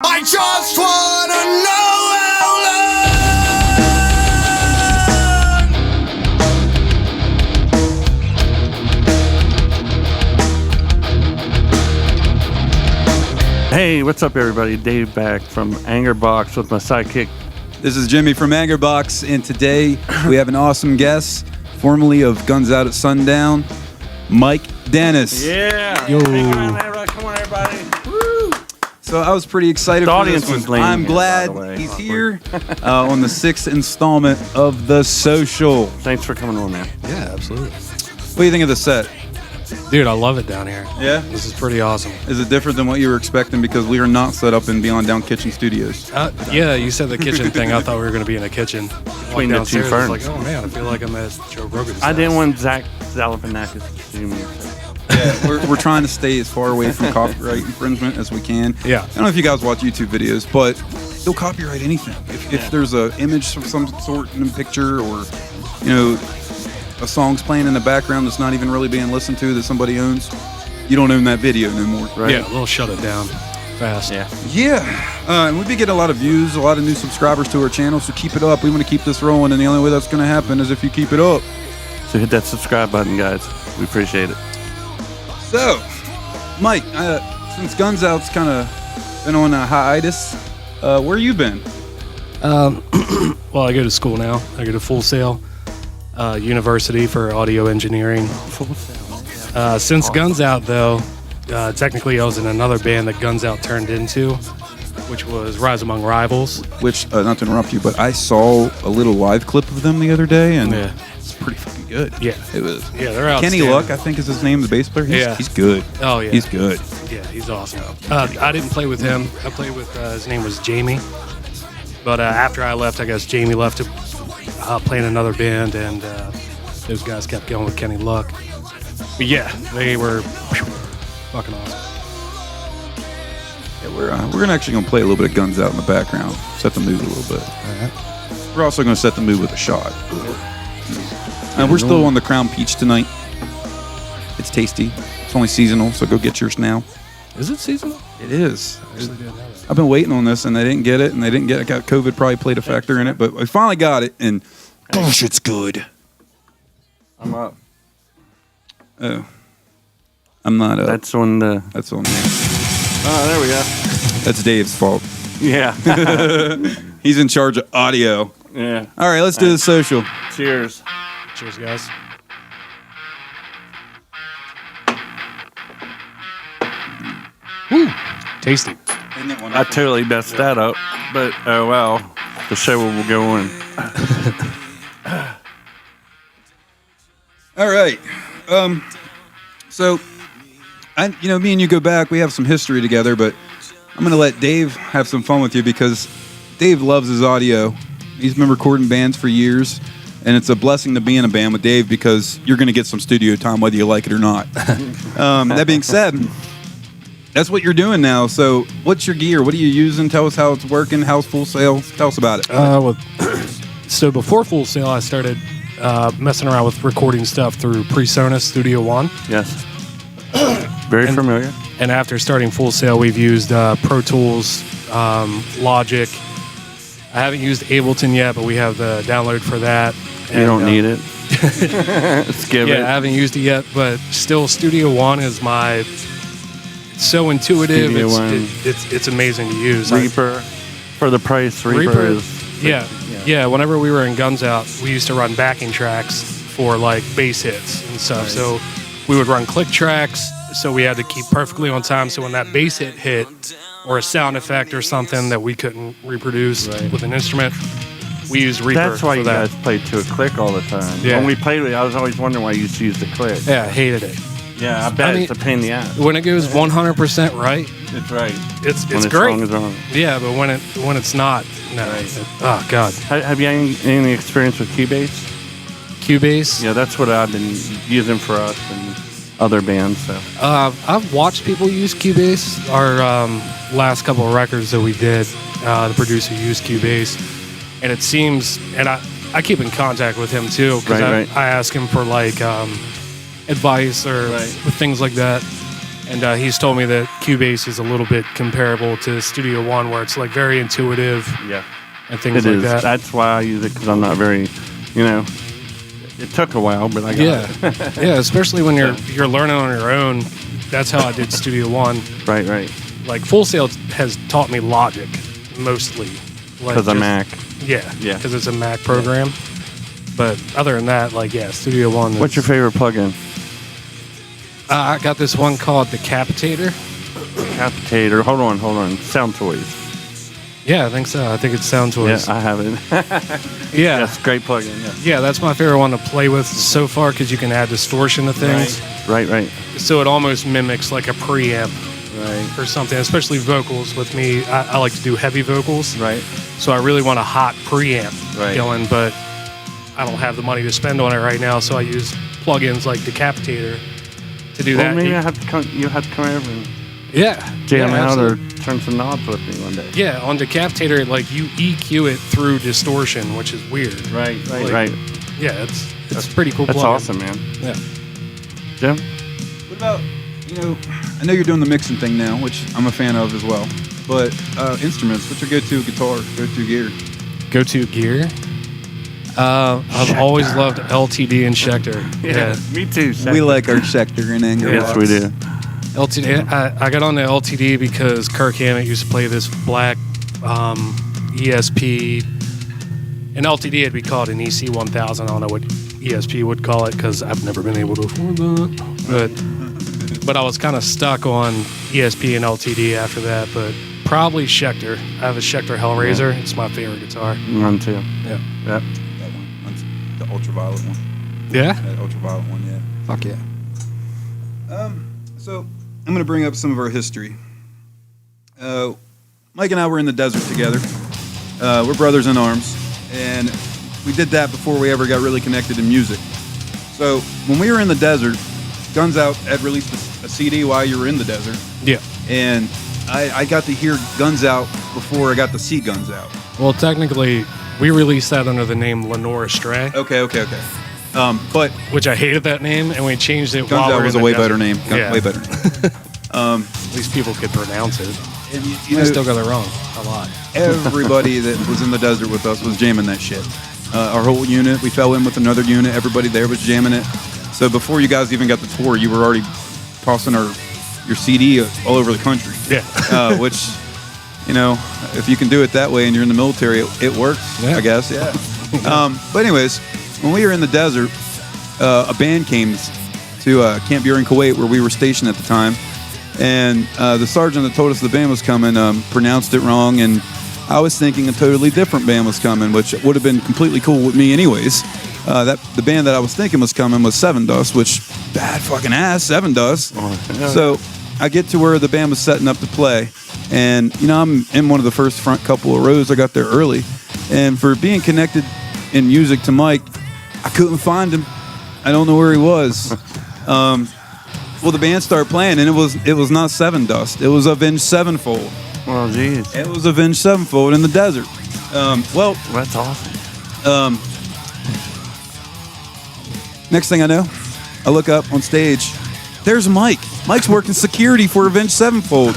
I just wanna know how long. Hey, what's up, everybody? Dave back from AngerBox with my sidekick. This is Jimmy from AngerBox, and today we have an awesome guest, formerly of Guns Out at Sundown, Mike Dennis. Yeah. Yo. Come on, everybody. Woo. So I was pretty excited The for audience this is one. leaning I'm here, glad by the way. he's here on the 6th installment of The Social. Thanks for coming on, man. Yeah, absolutely. What do you think of the set? Dude, I love it down here. Yeah? This is pretty awesome. Is it different than what you were expecting? Because we are not set up in Beyond Down Kitchen Studios. Yeah, you said the kitchen thing. I thought we were going to be in a kitchen. Between the two Downstairs, I was ferns. like, oh man, I feel like I'm at Joe Rogan's I house. didn't want Zach Zalipanakis to see me. Yeah, we're trying to stay as far away from copyright infringement as we can. Yeah. I don't know if you guys watch YouTube videos, but they'll copyright anything. If there's an image of some sort in a picture, or a song's playing in the background that's not even really being listened to that somebody owns, you don't own that video no more. Right? Yeah, they'll shut it down fast. Yeah. Yeah, and we've been getting a lot of views, a lot of new subscribers to our channel, so keep it up. We want to keep this rolling, and the only way that's going to happen is if you keep it up. So hit that subscribe button, guys. We appreciate it. So, Mike, since Guns Out's kind of been on a hiatus, where you been? Well, I go to school now. I go to Full Sail University for audio engineering. Since Guns Out, though, technically I was in another band that Guns Out turned into, which was Rise Among Rivals. Which, not to interrupt you, but I saw a little live clip of them the other day, and Yeah. it's pretty fucking good. Yeah. It was. Yeah, they're out. Kenny Luck, I think is his name, the bass player. He's good. Oh, yeah. He's good. Yeah, he's awesome. I didn't play with him. I played with, his name was Jamie. But after I left, I guess Jamie left to play in another band, and those guys kept going with Kenny Luck. But yeah, they were fucking awesome. Yeah, we're actually gonna play a little bit of Guns Out in the background, set the mood a little bit. All right. We're also gonna set the mood with a shot. We're still on the Crown Peach tonight. It's tasty. It's only seasonal, so go get yours now. Is it seasonal? It is. I actually didn't know that. I've been waiting on this, and they didn't get it, and they didn't get it. Got COVID probably played a factor in it, but we finally got it, and gosh, it's good. I'm up. Oh, I'm not up. That's on the. That's on me. Oh, there we go. That's Dave's fault. Yeah. He's in charge of audio. Yeah. All right, let's do the social. Cheers. Cheers, guys. Woo! Tasty. I totally messed that up, but oh well. The show will go on. All right. So, me and you go back. We have some history together, but I'm going to let Dave have some fun with you because Dave loves his audio. He's been recording bands for years, and it's a blessing to be in a band with Dave because you're going to get some studio time whether you like it or not. That being said, that's what you're doing now. So, what's your gear? What are you using? Tell us how it's working. How's Full Sail? Tell us about it. So before Full Sail, I started messing around with recording stuff through PreSonus Studio One. Yes. Very familiar. And after starting Full Sail, we've used Pro Tools, Logic. I haven't used Ableton yet, but we have the download for that. You don't need it. Skip it. I haven't used it yet, but still Studio One is my... It's so intuitive. Studio One. It's amazing to use. Reaper. For the price, Reaper is... Yeah. Whenever we were in Guns Out, we used to run backing tracks for like bass hits and stuff. Nice. So we would run click tracks, so we had to keep perfectly on time. So when that bass hit or a sound effect or something that we couldn't reproduce with an instrument, we used Reaper. That's why for you that. guys played to a click all the time. Yeah. When we played with it, I was always wondering why you used to use the click. Yeah, I hated it. Yeah, I bet it's a pain in the ass. When it goes 100% right, it's right. It's when great. Song is wrong. Yeah, but when it's not, no. Right. Oh God. Have you any experience with Cubase? Cubase? Yeah, that's what I've been using for us and other bands. So I've watched people use Cubase. Our last couple of records that we did, the producer used Cubase, and it seems, and I keep in contact with him too because I ask him for like advice or things like that. And he's told me that Cubase is a little bit comparable to Studio One, where it's like very intuitive Yeah. and things It like is. that. That's why I use it, because I'm not very, it took a while, but I got it. Yeah, especially when you're learning on your own. That's how I did Studio One. Right. Like Full Sail has taught me Logic mostly. Because I'm Mac. Yeah, Yeah. because it's a Mac program. But other than that, Studio One. What's your favorite plugin? I got this one called Decapitator. Decapitator. Hold on. Sound Toys. Yeah, I think so. I think it's Sound Toys. Yeah, I have it. Yeah. That's a great plugin. Yeah, that's my favorite one to play with so far because you can add distortion to things. Right. So it almost mimics like a preamp Right. or something, especially vocals. With me, I like to do heavy vocals. Right. So I really want a hot preamp Right. going, but I don't have the money to spend on it right now. So I use plugins like Decapitator to do Well, that. maybe you have to come over and Yeah. jam yeah, out or absolutely. turn some knobs with me one day. Yeah, on Decapitator, you EQ it through distortion, which is weird. Right. Yeah, it's pretty cool. That's plugin. awesome, man. Yeah. Jim? What about, I know you're doing the mixing thing now, which I'm a fan of as well. But instruments, what's your go-to guitar, go-to gear? Go-to gear. I've always loved LTD and Schecter. Yeah. Me too. We like our Schecter and AngerBox. Yes, we do. LTD. I got on the LTD because Kirk Hammett used to play this black ESP. An LTD would be called an EC1000. I don't know what ESP would call it because I've never been able to afford that. But I was kind of stuck on ESP and LTD after that. But probably Schecter. I have a Schecter Hellraiser. It's my favorite guitar. Mine too. Yeah. Yep. That one. That's the ultraviolet one. Yeah? That ultraviolet one, yeah. Fuck yeah. So I'm going to bring up some of our history. Mike and I were in the desert together. We're brothers in arms, and we did that before we ever got really connected in music. So when we were in the desert, Guns Out had released a CD while you were in the desert, Yeah. and I got to hear Guns Out before I got to see Guns Out. Well, technically, we released that under the name Lenore Stray, Okay. But which I hated that name, and we changed it Guns while we Out were was in a the way desert. better name. Yeah. Way better name. At least people could pronounce it. And I still got it wrong a lot. Everybody that was in the desert with us was jamming that shit. Our whole unit, we fell in with another unit. Everybody there was jamming it. So before you guys even got the tour, you were already tossing your CD all over the country. Yeah. Which, if you can do it that way and you're in the military, it works, Yeah. I guess. Yeah. But anyways, when we were in the desert, a band came to Camp Buren, Kuwait, where we were stationed at the time. And the sergeant that told us the band was coming pronounced it wrong, and I was thinking a totally different band was coming, which would have been completely cool with me anyways. The band that I was thinking was coming was Seven Dust, which bad fucking ass, Seven Dust. So I get to where the band was setting up to play, and I'm in one of the first front couple of rows. I got there early, and for being connected in music to Mike, I couldn't find him. I don't know where he was. Well, the band started playing, and it was not Seven Dust. It was Avenged Sevenfold. Well, geez. It was Avenged Sevenfold in the desert. That's awesome. Next thing I know, I look up on stage. There's Mike. Mike's working security for Avenged Sevenfold.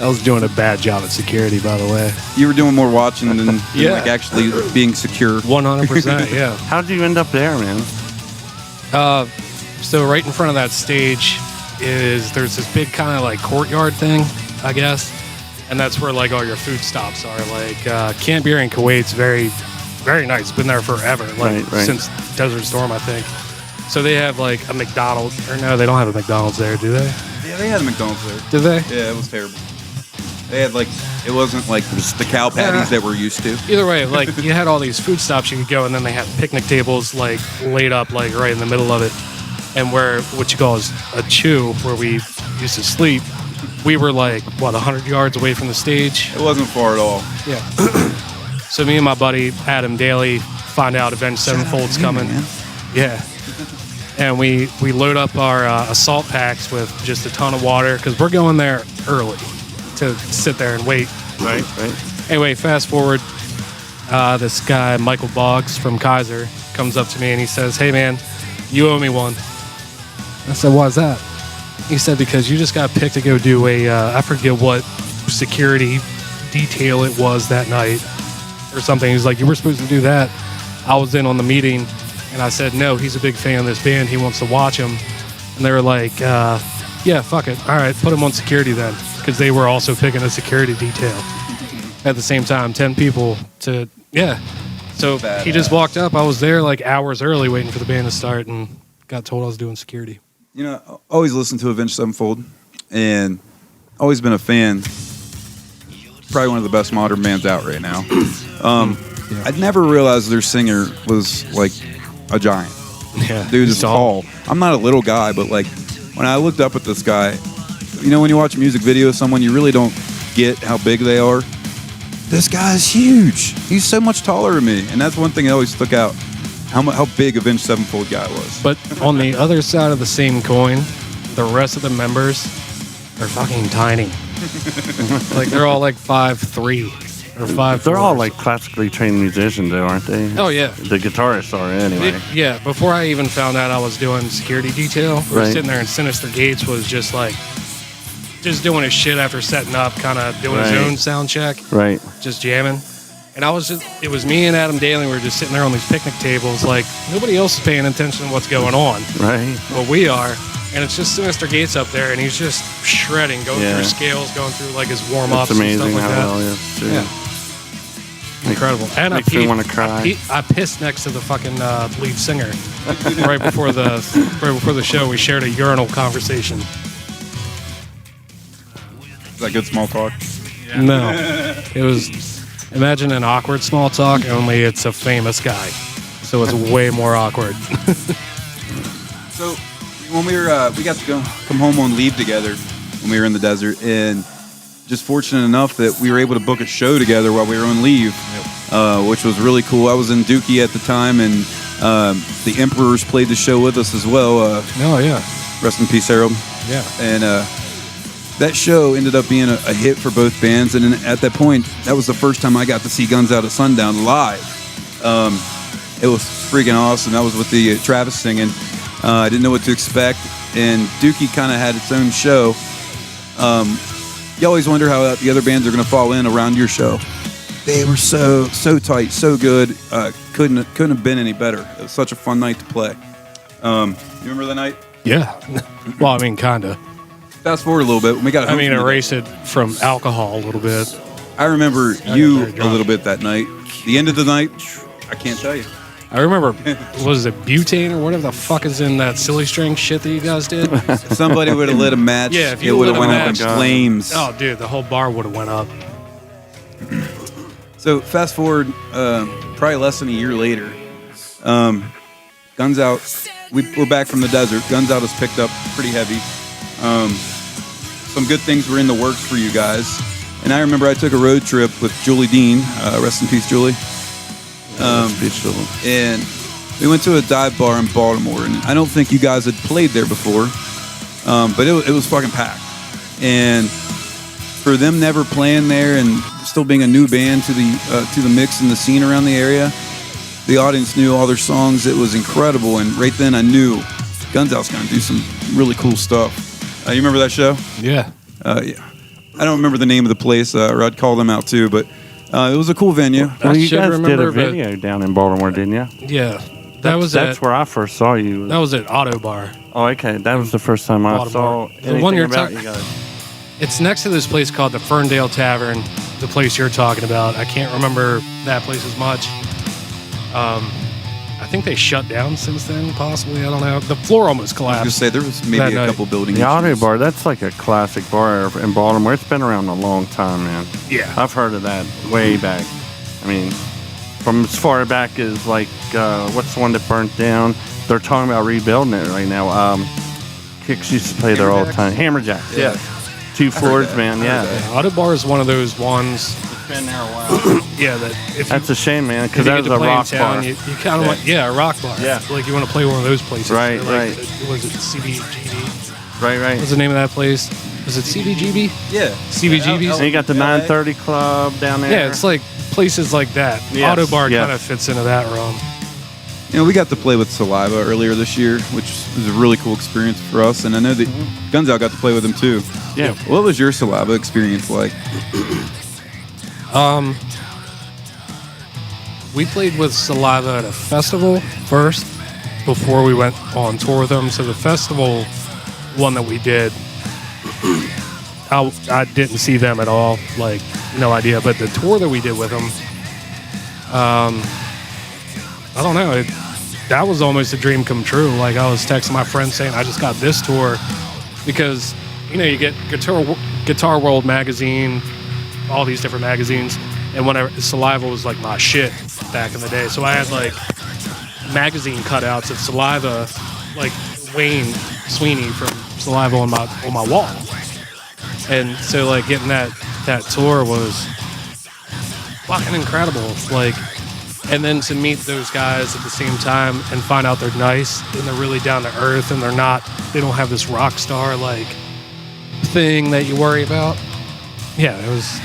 I was doing a bad job at security, by the way. You were doing more watching than Yeah. like actually being secure. 100%, yeah. How'd you end up there, man? So right in front of that stage there's this big kind of like courtyard thing, I guess. And that's where like all your food stops are. Like Camp Buren, Kuwait's very, very nice. Been there forever, like Right. since Desert Storm, I think. So they have like a McDonald's, or no, they don't have a McDonald's there, do they? Yeah, they had a McDonald's there. Do they? Yeah, it was terrible. They had it wasn't like the cow patties that we're used to. Either way, like you had all these food stops you could go, and then they had picnic tables like laid up like right in the middle of it. And where what you call is a chew, where we used to sleep, we were like 100 yards away from the stage. It wasn't far at all. Yeah. So me and my buddy Adam Daly find out Avenged Sevenfold's coming. Man. Yeah. And we load up our assault packs with just a ton of water because we're going there early to sit there and wait. Right. Anyway, fast forward, this guy, Michael Boggs from Kaiser, comes up to me and he says, "Hey, man, you owe me one." I said, "Why's that?" He said because you just got picked to go do I forget what security detail it was that night or something. He's like, you were supposed to do that. I was in on the meeting, and I said, no, he's a big fan of this band. He wants to watch him. And they were like, yeah, fuck it. All right, put him on security then. Because they were also picking a security detail. At the same time, 10 people to, yeah. So he just walked up. I was there like hours early waiting for the band to start and got told I was doing security. You know, I always listened to Avenged Sevenfold and always been a fan. Probably one of the best modern bands out right now. I'd never realized their singer was like a giant. Yeah. Dude is tall. I'm not a little guy, but like when I looked up at this guy, you know, when you watch a music video of someone, you really don't get how big they are. This guy's huge. He's so much taller than me. And that's one thing that always stuck out, how big Avenged Sevenfold guy was. But on the other side of the same coin, the rest of the members are fucking tiny. Like they're all like 5'3" or 5'4". They're all like classically trained musicians, though, aren't they? Oh yeah, the guitarists are anyway. Yeah, before I even found out I was doing security detail, we were Right. sitting there, and Sinister Gates was just doing his shit after setting up, kind of doing his Right. own sound check, Right. just jamming. And it was me and Adam Daly. We were just sitting there on these picnic tables, like nobody else is paying attention to what's going on. Right. Well, we are. And it's just Sinister Gates up there, and he's just shredding, going Yeah. through scales, going through like his warm-ups It's and amazing stuff like how that. well, yeah. True. Yeah. Incredible. And Makes me wanna cry. I pissed next to the fucking lead singer right before the show. We shared a urinal conversation. Is that good small talk? No, it was. Imagine an awkward small talk, only it's a famous guy, so it's way more awkward. So when we got to come home on leave together when we were in the desert, and just fortunate enough that we were able to book a show together while we were on leave, which was really cool. I was in Dookie at the time, and the Emperors played the show with us as well. Oh yeah, Rest in peace, Harold. yeah. And that show ended up being a hit for both bands. And at that point, that was the first time I got to see Guns Out at Sundown live. It was freaking awesome. That was with the Travis singing. I didn't know what to expect. And Dookie kind of had its own show. You always wonder how the other bands are going to fall in around your show. They were so tight, so good. Couldn't have been any better. It was such a fun night to play. You remember the night? Yeah. Well, I mean, kinda. Fast forward a little bit. When we got home from the- erase it from alcohol a little bit. I remember got you very a drunk. little bit that night. The end of the night, I can't tell you. I remember, was it butane or whatever the fuck is in that silly string shit that you guys did? If somebody would have lit a match, Yeah, if it you would have lit a went up in match- flames. Oh, dude, the whole bar would have went up. So fast forward, probably less than a year later, Guns Out. We're back from the desert. Guns Out is picked up pretty heavy. Some good things were in the works for you guys. And I remember I took a road trip with Julie Dean. Rest in peace, Julie. And we went to a dive bar in Baltimore. And I don't think you guys had played there before, but it was fucking packed. And for them never playing there and still being a new band to the mix and the scene around the area, the audience knew all their songs. It was incredible. And right then I knew Guns Out's going to do some really cool stuff. You remember that show? Yeah. Yeah. I don't remember the name of the place, or I'd call them out too, but it was a cool venue. Well, you should guys did remember, a but- video down in Baltimore, didn't you? Yeah. That's where I first saw you. That was at Auto Bar. Oh, okay. That was the first time I saw Baltimore. The anything one you're about talking- you guys. It's next to this place called the Ferndale Tavern, the place you're talking about. I can't remember that place as much. I think they shut down since then, possibly. I don't know. The floor almost I was collapsed. going to say, there was That maybe a night. couple building The Auto issues. Bar, that's like a classic bar in Baltimore. It's been around a long time, man. Yeah. I've heard of that way back. I mean, from as far back as like, what's the one that burnt down? They're talking about rebuilding it right now. Kicks used to play there all the time. Hammerjacks, yeah. 2 floors, that. man, I heard yeah. that. Auto Bar is one of those ones. It's been there a while. Yeah, that if That's a shame, man, if because you that get was to a play in rock town, bar. you kind of want, a rock bar. Yeah. Like you want to play one of those places. Right, Or like, right. Was it CBGB? Right, right. What's the name of that place? Was it CBGB? Yeah. CBGB's? And you got the 930 Club down there. Yeah, it's like places like that. Yes, Auto Bar yes. kind of fits into that realm. we got to play with Saliva earlier this year, which was a really cool experience for us. And I know that Guns Out got to play with him too. Yeah. What was your Saliva experience like? We played with Saliva at a festival first before we went on tour with them. So the festival one that we did, I didn't see them at all, like no idea. But the tour that we did with them, I don't know. That was almost a dream come true. Like I was texting my friend saying, I just got this tour because, you get Guitar World magazine, all these different magazines. And whenever Saliva was like my shit back in the day. So I had like magazine cutouts of Saliva, like Wayne Sweeney from Saliva on my wall. And so like getting that tour was fucking incredible. Like, and then to meet those guys at the same time and find out they're nice and they're really down to earth and they don't have this rock star like thing that you worry about. Yeah, it was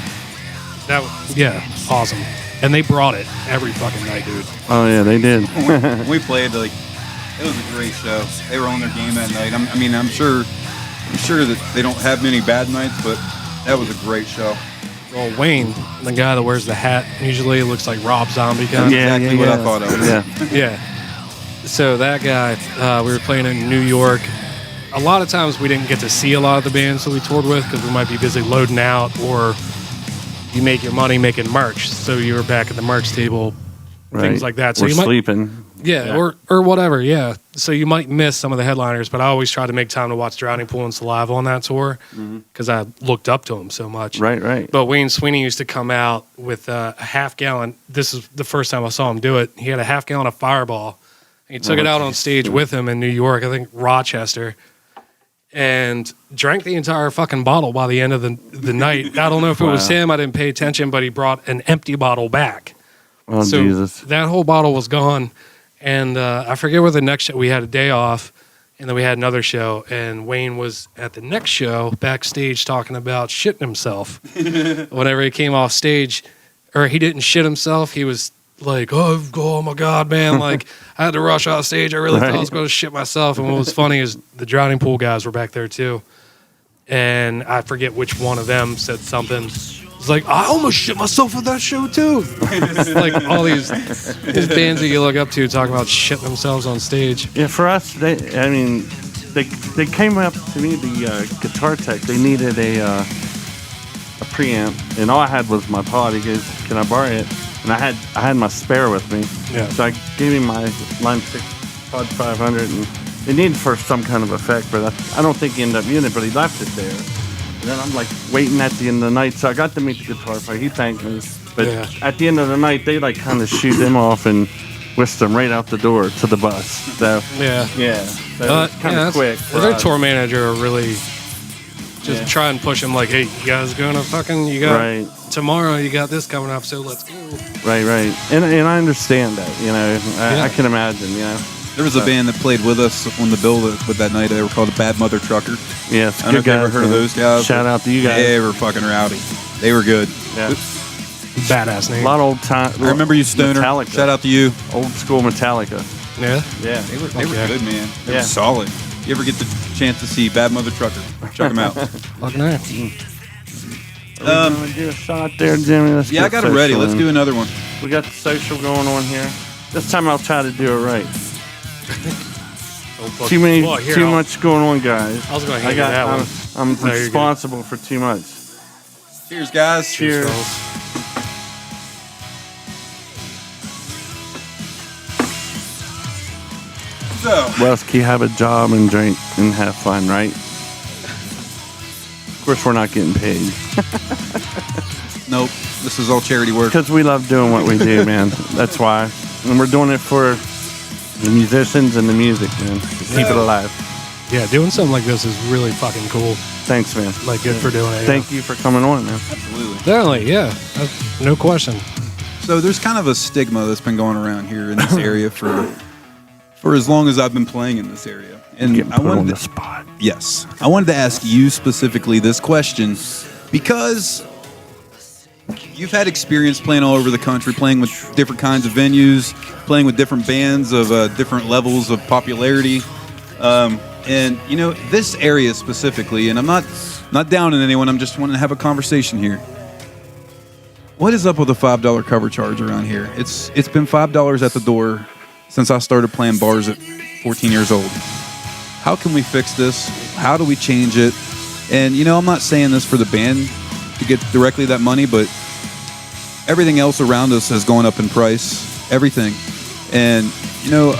awesome. And they brought it every fucking night, dude. Oh yeah, they did. When we played, like, it was a great show. They were on their game that night. I'm sure that they don't have many bad nights, but that was a great show. Well, Wayne, the guy that wears the hat, usually looks like Rob Zombie kind of. Yeah, Exactly what I thought of. Yeah. Yeah. So that guy, we were playing in New York. A lot of times we didn't get to see a lot of the bands that we toured with because we might be busy loading out, or you make your money making merch. So you were back at the merch table, things like that. So We're you might, sleeping. yeah, or whatever, yeah. So you might miss some of the headliners, but I always try to make time to watch Drowning Pool and Saliva on that tour because I looked up to them so much. Right. But Wayne Sweeney used to come out with a half-gallon. This is the first time I saw him do it. He had a half-gallon of Fireball. He took it out on stage with him in New York, I think Rochester, and drank the entire fucking bottle by the end of the night. I don't know if it was him. I didn't pay attention, but he brought an empty bottle back. Oh, So Jesus. that whole bottle was gone. And I forget where the next show, we had a day off, and then we had another show, and Wayne was at the next show backstage talking about shitting himself. Whenever he came off stage, or he didn't shit himself, he was like, oh my God, man, like I had to rush off stage. I really thought I was going to shit myself. And what was funny is the Drowning Pool guys were back there too. And I forget which one of them said something. It's like, I almost shit myself at that show too. Like all these bands that you look up to talking about shitting themselves on stage. Yeah, for us, they came up to me, the guitar tech. They needed a preamp, and all I had was my pod. He goes, "Can I borrow it?" And I had my spare with me. Yeah. So I gave him my Line 6 Pod 500, and it needed for some kind of effect, but I don't think he ended up using it. But he left it there. And then I'm like waiting at the end of the night, so I got to meet the guitar player. He thanked me, but at the end of the night, they like kind of shoot him off and whisked him right out the door to the bus. So yeah. So it's kind of quick. for Their us. tour manager really just try and push him like, hey, you guys gonna fucking, you got tomorrow, you got this coming up, so let's go. Right. And I understand that, I can imagine, There was a band that played with us on the bill with that night. They were called the Bad Mother Trucker. Yes, I don't know if you ever heard of those guys. Shout out to you guys. They were fucking rowdy. They were good. Yeah. Badass A name. lot of old time. I remember you, Stoner. Metallica. Shout out to you. Old school Metallica. Yeah. Yeah. They were yeah. good, man. They Yeah. were solid. You ever get the chance to see Bad Mother Trucker? Check them out. Fucking nice. Are we gonna do a shot there, Jimmy? Let's Yeah, I get got it ready. social Let's in. do another one. We got the social going on here. This time I'll try to do it right. Too much going on, guys. I was going to hand you that one. I'm No, you're responsible for too much. Cheers, guys. Cheers. So, Wesky, have a job and drink and have fun, right? Of course, we're not getting paid nope. This is all charity work. because we love doing what we do, man. That's why, and we're doing it for the musicians and the music, man. To keep it alive. Yeah, doing something like this is really fucking cool. Thanks, man. Like, good for doing it. Thank you for coming on, man. Absolutely. Definitely, yeah. No question. So there's kind of a stigma that's been going around here in this area for as long as I've been playing in this area. And Getting I put on wanted the spot. Yes. I wanted to ask you specifically this question because you've had experience playing all over the country, playing with different kinds of venues, playing with different bands of different levels of popularity. And you know, this area specifically, and I'm not down on anyone, I'm just wanting to have a conversation here. What is up with the $5 cover charge around here? It's been $5 at the door since I started playing bars at 14 years old. How can we fix this? How do we change it? And you know, I'm not saying this for the band to get directly that money, but everything else around us has gone up in price. Everything. And you know,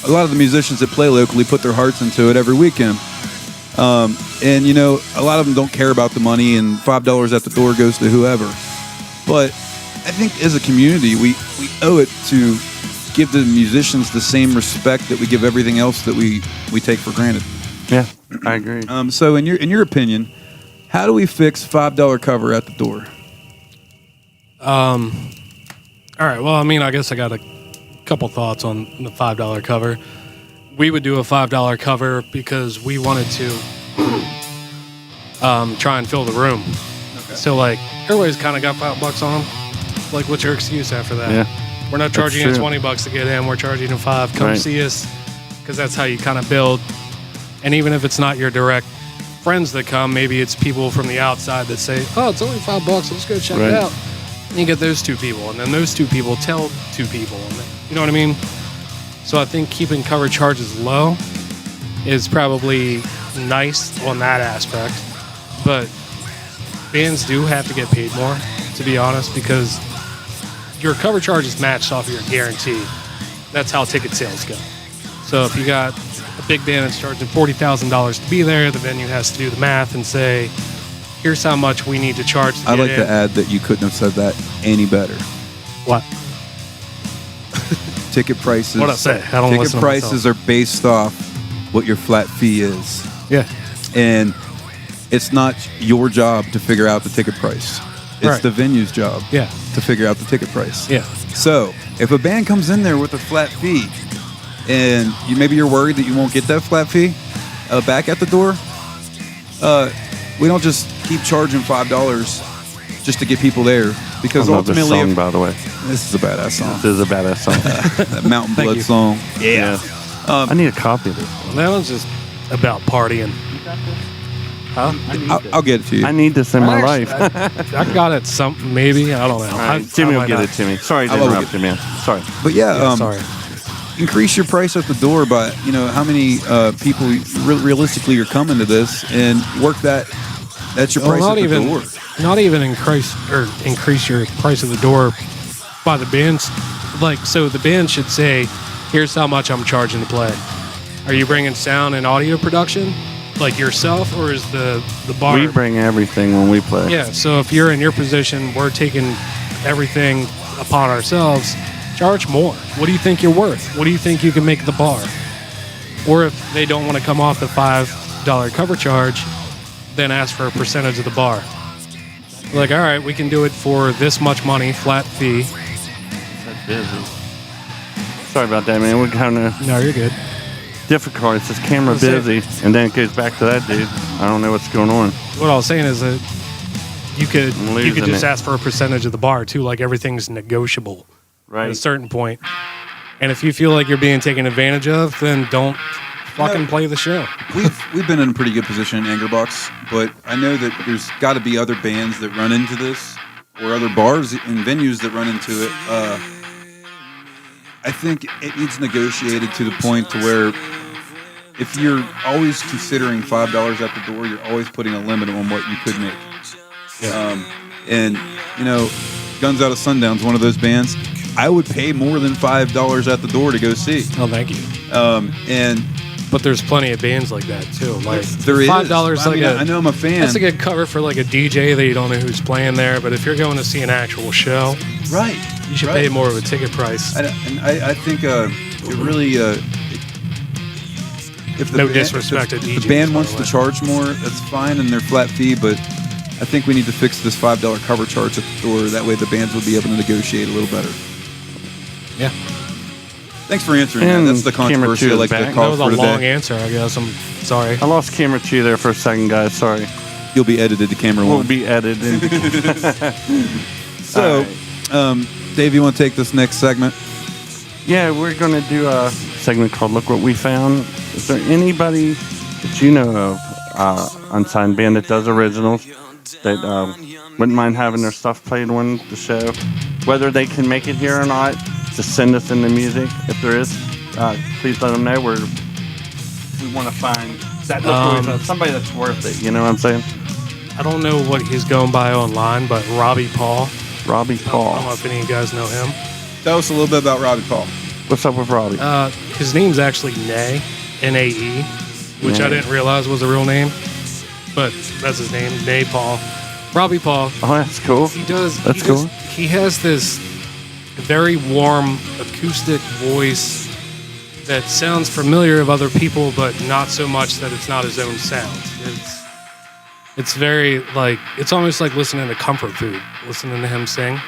a lot of the musicians that play locally put their hearts into it every weekend. And you know, a lot of them don't care about the money, and $5 at the door goes to whoever. But I think as a community, we owe it to give the musicians the same respect that we give everything else that we take for granted. Yeah, I agree. So in your opinion, how do we fix $5 cover at the door? All right. Well, I mean, I guess I got a couple thoughts on the $5 cover. We would do a $5 cover because we wanted to try and fill the room. Okay. So like everybody's kind of got $5 on them. Like, what's your excuse after that? Yeah, we're not charging you $20 to get in. We're charging you $5. Come see us, because that's how you kind of build. And even if it's not your direct friends that come, maybe it's people from the outside that say, "Oh, it's only $5. Let's go check it out." And you get those two people, and then those two people tell two people, and then, you know what I mean? So I think keeping cover charges low is probably nice on that aspect, but bands do have to get paid more, to be honest, because your cover charge is matched off of your guarantee. That's how ticket sales go. So if you got a big band that's charging $40,000 to be there, the venue has to do the math and say, here's how much we need to charge to I'd get like to add that you couldn't have said that any better. What? Ticket prices. What'd I say? I don't ticket listen to prices are based off what your flat fee is. Yeah. And it's not your job to figure out the ticket price. It's Right. the venue's job Yeah. to figure out the ticket price. Yeah. So if a band comes in there with a flat fee and maybe you're worried that you won't get that flat fee back at the door, we don't just keep charging $5 just to get people there, because I love this ultimately, song, by the way. this is a badass song. This is a badass song. That Mountain Blood you. song. Yeah. I need a copy of this. That one's just about partying. Huh? I'll get it to you. I need this in my life. I got it some maybe. I don't know. All right, Jimmy will get it to me. Sorry to I will interrupt you, man. Sorry. But yeah, Sorry. increase your price at the door by, you know, how many people realistically are coming to this, and work that. That's your price at the door. Not even increase your price of the door by the bands. Like, so the band should say, here's how much I'm charging to play. Are you bringing sound and audio production, like yourself, or is the bar? We bring everything when we play. Yeah, so if you're in your position, we're taking everything upon ourselves. Charge more. What do you think you're worth? What do you think you can make the bar? Or if they don't want to come off the $5 cover charge, then ask for a percentage of the bar. Like, all right, we can do it for this much money, flat fee. That's busy. Sorry about that, man. We're kind of No, you're good. difficult. It's just camera That's it. busy, and then it goes back to that dude. I don't know what's going on. What I was saying is that you could losing just it. ask for a percentage of the bar too. Like, everything's negotiable at a Right. certain point. And if you feel like you're being taken advantage of, then don't fucking play the show. We've been in a pretty good position in AngerBox, but I know that there's got to be other bands that run into this, or other bars and venues that run into it. I think it needs negotiated to the point to where if you're always considering $5 at the door, you're always putting a limit on what you could make. Yeah. And you know, Guns Out of Sundown's one of those bands. I would pay more than $5 at the door to go see. Oh, thank you. And But there's plenty of bands like that too. Like, there is $5 I mean, I know I'm a fan. That's a good cover for like a DJ that you don't know who's playing there. But if you're going to see an actual show, Right. you should pay more of a ticket price. And I think it really, if the No band, disrespect if to the DJs, band by wants the to way. charge more, that's fine in their flat fee. But I think we need to fix this $5 cover charge at the door. That way, the bands will be able to negotiate a little better. Yeah. Thanks for answering And that. That's the camera controversy I two is like to back. That call was for a today. long answer, I guess. I'm sorry. I lost camera 2 there for a second, guys. Sorry. You'll be edited to camera Will one. be edited. So, Dave, you want to take this next segment? Yeah, we're going to do a segment called Look What We Found. Is there anybody that you know of, unsigned band that does originals, that wouldn't mind having their stuff played on the show? Whether they can make it here or not, just send us in the music. If there is, please let them know. We want to find that somebody that's worth it. You know what I'm saying? I don't know what he's going by online, but Robbie Paul. Robbie Paul. I don't know if any of you guys know him. Tell us a little bit about Robbie Paul. What's up with Robbie? His name's actually Nae, N-A-E, which I didn't realize was a real name, but that's his name, Nae Paul. Robbie Paul. Oh, that's cool. That's cool. He has this very warm acoustic voice that sounds familiar of other people, but not so much that it's not his own sound. It's very like, it's almost like listening to comfort food, listening to him sing.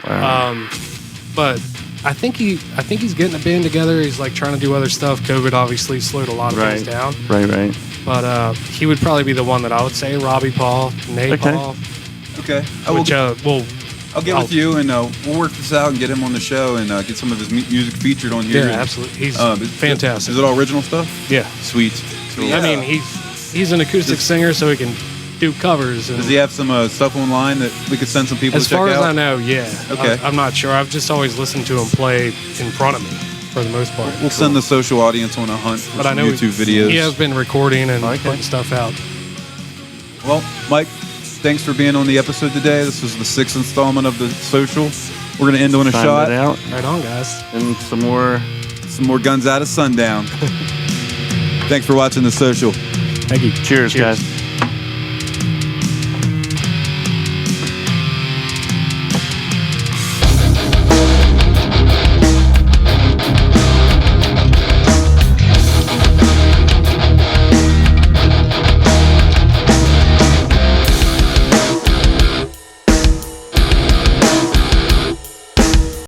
Wow. But I think he's getting a band together. He's like trying to do other stuff. COVID obviously slowed a lot of things down. Right. But he would probably be the one that I would say. Robbie Paul, Nae Paul. Okay. I'll get with you and we'll work this out and get him on the show and get some of his music featured on here. Yeah, absolutely. He's fantastic. Is it all original stuff? Yeah. Sweet. I mean, he's an acoustic singer, so he can do covers. And does he have some stuff online that we could send some people to check out? As far as I know, yeah. Okay. I'm not sure. I've just always listened to him play in front of me for the most part. We'll send the social audience on a hunt for some YouTube videos. He has been recording and putting stuff out. Well, Mike, thanks for being on the episode today. This was the 6th installment of the social. We're going to end on a shot. Right on, guys. And some more guns out of Sundown. Thanks for watching the social. Thank you. Cheers. Guys.